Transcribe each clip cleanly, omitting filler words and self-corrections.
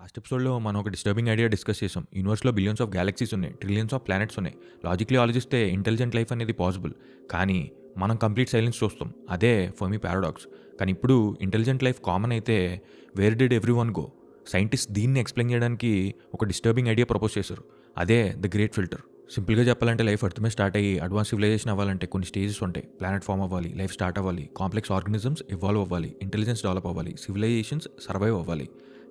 Last ఎపిసోడ్‌లో మనం ఒక డిస్టర్బింగ్ ఐడియా డిస్కస్ చేసాం. యూనివర్స్‌లో బిలియన్స్ ఆఫ్ గెలాక్సీస్ ఉన్నాయి. ట్రిలియన్స్ ఆఫ్ ప్లానెట్స్ ఉన్నాయి. లాజికల్లీ ఆలోచిస్తే ఇంటెలిజెంట్ లైఫ్ అనేది పాసిబుల్. కానీ మనం కంప్లీట్ సైలెన్స్ చూస్తాం. అదే ఫెర్మి పారాడాక్స్. కానీ ఇప్పుడు ఇంటెలిజెంట్ లైఫ్ కామన్ అయితే where did everyone go? Scientist దీన్ని ఎక్స్‌ప్లెయిన్ చేయడానికి ఒక డిస్టర్బింగ్ ఐడియా ప్రపోజ్ చేశారు. అదే ద గ్రేట్ ఫిల్టర్. సింపుల్‌గా చెప్పాలంటే లైఫ్ ఎర్త్ మీద స్టార్ట్ అయ్యి అడ్వాన్స్ సివిలైజేషన్ అవ్వాలంటే కొన్ని స్టేజెస్ ఉంటాయి. ప్లానెట్ ఫార్మ్ అవ్వాలి, లైఫ్ స్టార్ట్ అవ్వాలి, కాంప్లెక్స్ ఆర్గానిజమ్స్ ఇవాల్వ్ అవ్వాలి, ఇంటెలిజెన్స్ డెవలప్ అవ్వాలి, సివిలైజేషన్స్ సర్వైవ్ అవ్వాలి,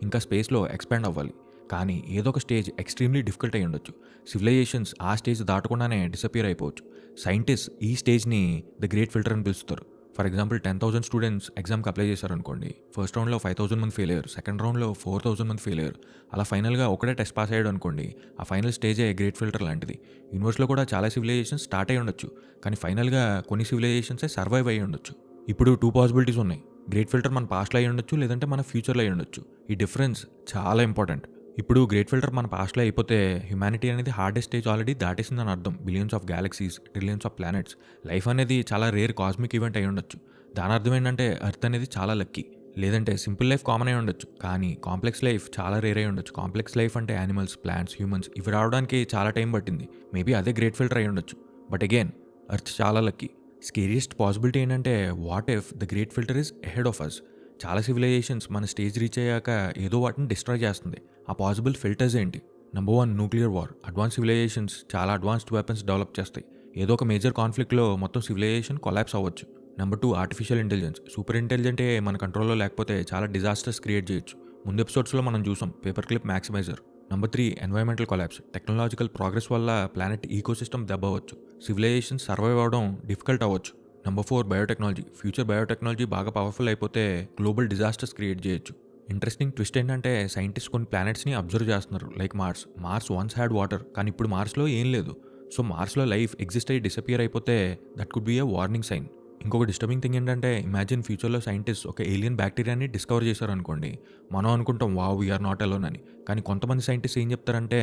ఇంకా స్పేస్లో ఎక్స్పాండ్ అవ్వాలి. కానీ ఏదో ఒక స్టేజ్ ఎక్స్ట్రీమ్లీ డిఫికల్ట్ అయ్యి ఉండొచ్చు. సివిలైజేషన్స్ ఆ స్టేజ్ దాటకుండానే డిసపియర్ అయిపోవచ్చు. సైంటిస్ట్ ఈ స్టేజ్ని ద గ్రేట్ ఫిల్టర్ అని పిలుస్తారు. ఫర్ ఎగ్జాంపుల్ 10,000 స్టూడెంట్స్ ఎగ్జామ్కి అప్లై చేశారనుకోండి. ఫస్ట్ రౌండ్లో 5,000 మంది ఫెయిల్ అయ్యారు, సెకండ్ రౌండ్లో 4,000 మంది ఫెయిల్ అయ్యారు. అలా ఫైనల్గా ఒకటే టెస్ట్ పాస్ అయ్యాడు అనుకోండి. ఆ ఫైనల్ స్టేజే గ్రేట్ ఫిల్టర్ లాంటిది. యూనివర్స్లో కూడా చాలా సివిలైజేషన్స్ స్టార్ట్ అయ్యి ఉండొచ్చు, కానీ ఫైనల్గా కొన్ని సివిలైజేషన్సే సర్వైవ్ అయ్యి ఉండొచ్చు. ఇప్పుడు 2 పాసిబిలిటీస్ ఉన్నాయి. గ్రేట్ ఫిల్టర్ మన పాస్ట్లో అయ్యి ఉండొచ్చు, లేదంటే మన ఫ్యూచర్లో అయ్యి ఉండొచ్చు. ఈ డిఫరెన్స్ చాలా ఇంపార్టెంట్. ఇప్పుడు గ్రేట్ ఫిల్టర్ మన పాస్ట్లో అయిపోతే హ్యుమానిటీ అనేది హార్డెస్ట్ స్టేజ్ ఆల్రెడీ దాటేసిందని అర్థం. Billions of galaxies, trillions of planets, life అనేది చాలా రేర్ కాస్మిక్ ఈవెంట్ అయి ఉండొచ్చు. దాని అర్థం ఏంటంటే ఎర్త్ అనేది చాలా లక్కీ. లేదంటే సింపుల్ లైఫ్ కామన్ అయి ఉండొచ్చు, కానీ కాంప్లెక్స్ లైఫ్ చాలా రేర్ అయి ఉండొచ్చు. కాంప్లెక్స్ లైఫ్ అంటే యానిమల్స్, ప్లాంట్స్, హ్యూమన్స్ ఇవి రావడానికి చాలా టైం పట్టింది. మేబీ అదే గ్రేట్ ఫిల్టర్ అయి ఉండొచ్చు. బట్ అగైన్ ఎర్త్ చాలా లక్కీ. స్కేరియస్ట్ పాసిబిలిటీ ఏంటంటే what if the great filter is ahead of us? చాలా సివిలైజేషన్స్ మన స్టేజ్ రీచ్ అయ్యాక ఏదో వాటిని డిస్ట్రాయ్ చేస్తుంది. ఆ పాసిబుల్ ఫిల్టర్స్ ఏంటి? Number 1, nuclear war. Advance civilisations చాలా అడ్వాన్స్డ్ వెపన్స్ డెవలప్ చేస్తాయి. ఏదో ఒక మేజర్ కాన్ఫ్లిక్ట్లో మొత్తం సివిలైజేషన్ కొలాప్స్ అవ్వచ్చు. Number 2, artificial intelligence. సూపర్ ఇంటెలిజెంటే మన కంట్రోల్లో లేకపోతే చాలా డిజాస్టర్స్ క్రియేట్ చేయొచ్చు. ముందు ఎపిసోడ్స్లో మనం చూసాం paper clip maximiser. Number 3, environmental collapse. Technological progress వల్ల ప్లానెట్ ఈకోసిస్టమ్ దెబ్బ అవ్వచ్చు. సివిలైజేషన్ సర్వైవ్ అవ్వడం డిఫికల్ట్ అవ్వచ్చు. Number 4, biotechnology. ఫ్యూచర్ బయోటెక్నాలజీ బాగా పవర్ఫుల్ అయిపోతే గ్లోబల్ డిజాస్టర్స్ క్రియేట్ చేయొచ్చు. ఇంట్రెస్టింగ్ ట్విస్ట్ ఏంటంటే సైంటిస్ట్ కొన్ని ప్లానెట్స్ని అబ్జర్వ్ చేస్తున్నారు. Like Mars once had water, కానీ ఇప్పుడు మార్స్లో ఏం లేదు. సో మార్స్లో లైఫ్ ఎగ్జిస్ట్ అయ్యి డిసపియర్ అయిపోతే that could be a warning sign. ఇంకొక డిస్టర్బింగ్ థింగ్ ఏంటంటే ఇమాజిన్ ఫ్యూచర్లో సైంటిస్ట్ ఒక ఏలియన్ బ్యాక్టీరియాని డిస్కవర్ చేశారనుకోండి. మనం అనుకుంటాం వావ్ వీఆర్ నాట్ అలోన్ అని. కానీ కొంతమంది సైంటిస్ట్ ఏం చెప్తారంటే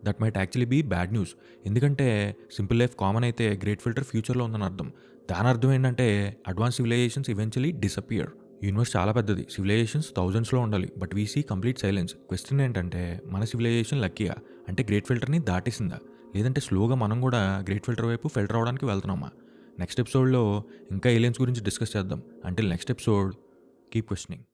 that might actually be bad news. ఎందుకంటే సింపుల్ లైఫ్ కామన్ అయితే గ్రేట్ ఫిల్టర్ ఫ్యూచర్లో ఉందని అర్థం. దాని అర్థం ఏంటంటే advance civilizations eventually disappear. Universe చాలా పెద్దది, సివిలైజేషన్స్ థౌజండ్స్లో ఉండాలి, but we see complete silence. Question ఏంటంటే మన సివిలైజేషన్ లక్కీగా, అంటే గ్రేట్ ఫిల్టర్ని దాటేసిందా, లేదంటే స్లోగా మనం కూడా గ్రేట్ ఫిల్టర్ వైపు ఫిల్టర్ అవడానికి వెళ్తున్నామా? నెక్స్ట్ ఎపిసోడ్లో ఇంకా ఏలియన్స్ గురించి డిస్కస్ చేద్దాం. Until next episode, keep questioning.